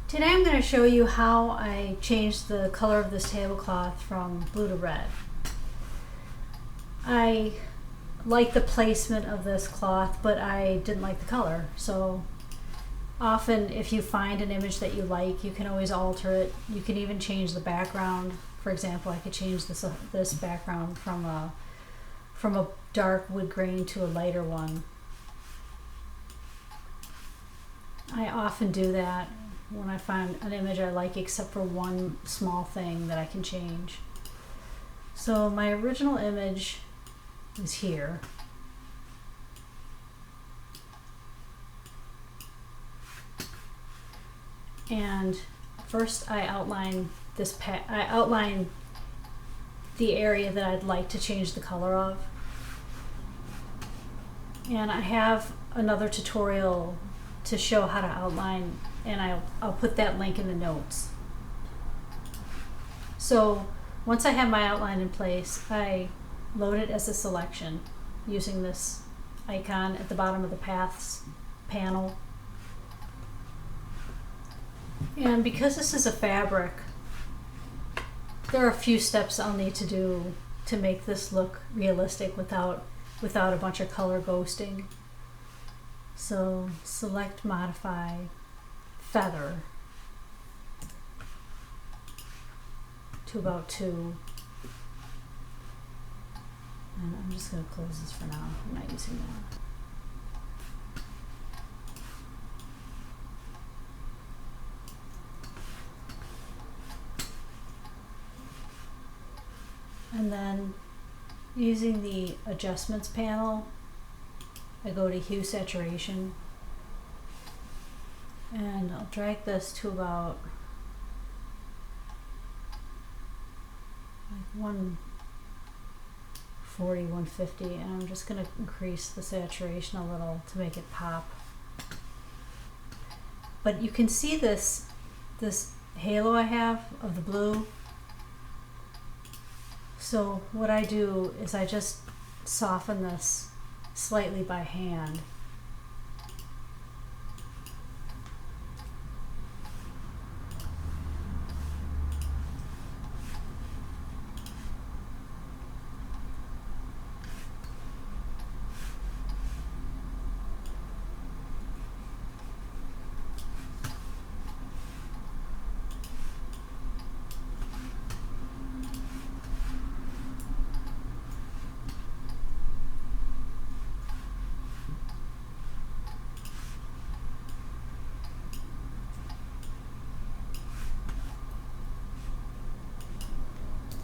Today I'm going to show you how I changed the color of this tablecloth from blue to red. I like the placement of this cloth, but I didn't like the color. So often if you find an image that you like, you can always alter it. You can even change the background. For example, I could change this background from a dark wood grain to a lighter one. I often do that when I find an image I like, except for one small thing that I can change. So my original image is here. And first I outline the area that I'd like to change the color of. And I have another tutorial to show how to outline, and I'll put that link in the notes. So once I have my outline in place, I load it as a selection using this icon at the bottom of the Paths panel. And because this is a fabric, there are a few steps I'll need to do to make this look realistic without a bunch of color ghosting. So select Modify Feather to about 2. And I'm just going to close this for now. I'm not using that. And then using the Adjustments panel, I go to Hue Saturation, and I'll drag this to about 140, 150, and I'm just going to increase the saturation a little to make it pop. But you can see this halo I have of the blue. So what I do is I just soften this slightly by hand.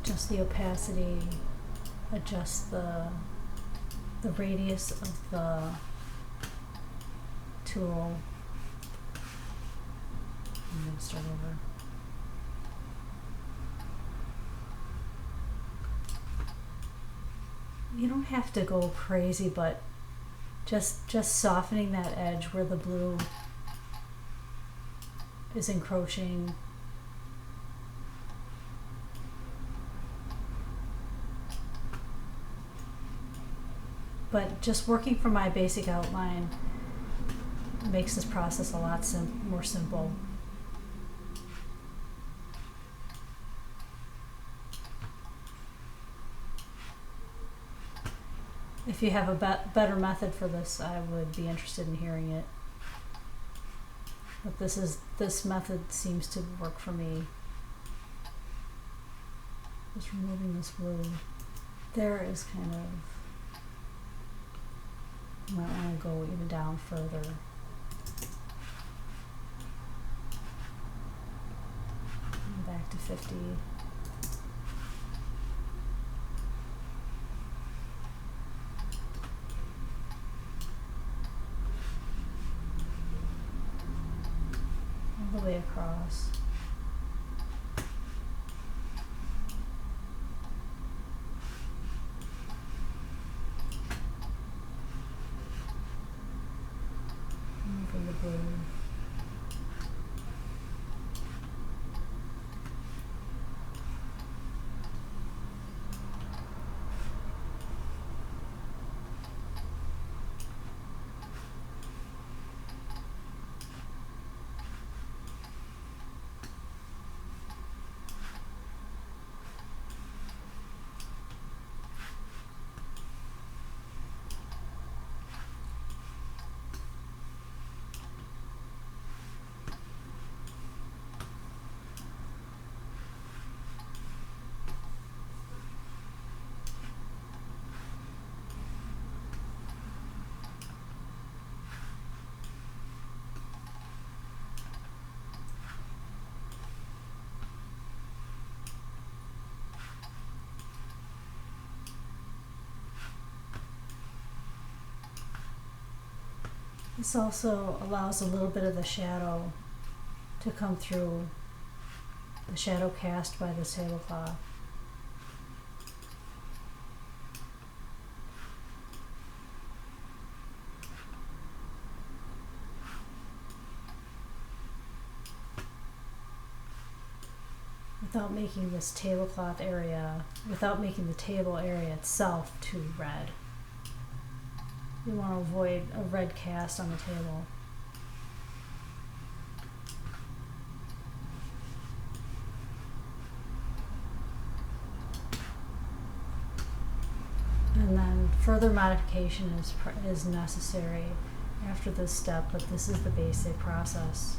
Adjust the opacity, adjust the radius of the tool. I'm going to start over. You don't have to go crazy, but just softening that edge where the blue is encroaching. But just working from my basic outline makes this process a lot more simple. If you have a better method for this, I would be interested in hearing it. But this method seems to work for me. Just removing this blue. There is kind of, you might want to go even down further. And back to 50. All the way across. Moving the blue. This also allows a little bit of the shadow to come through, the shadow cast by this tablecloth. Without making this tablecloth area, without making the table area itself too red. You want to avoid a red cast on the table. And then further modification is necessary after this step, but this is the basic process.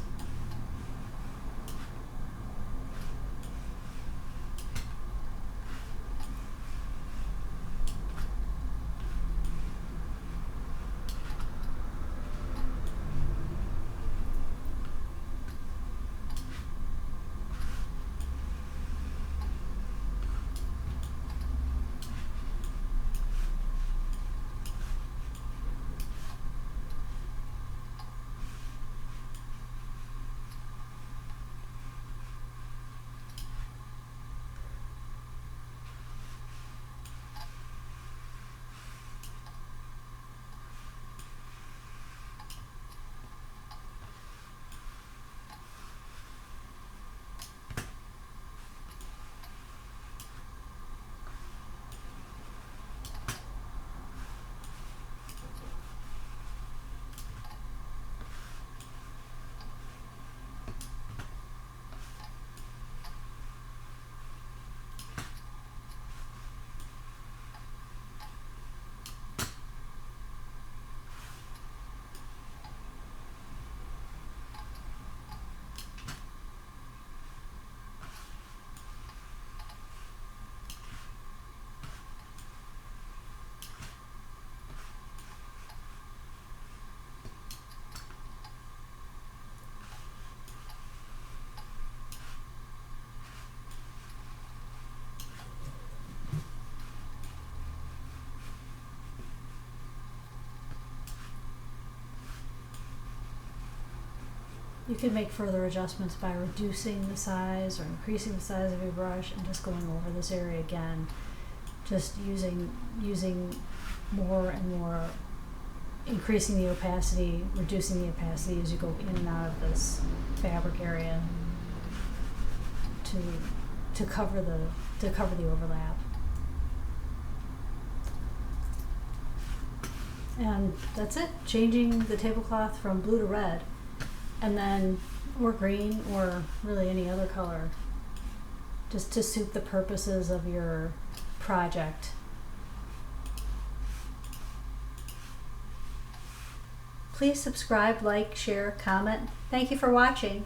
You can make further adjustments by reducing the size or increasing the size of your brush and just going over this area again. Just using more and more, increasing the opacity, reducing the opacity as you go in and out of this fabric area to cover the overlap. And that's it, changing the tablecloth from blue to red, and then, or green, or really any other color, just to suit the purposes of your project. Please subscribe, like, share, comment. Thank you for watching.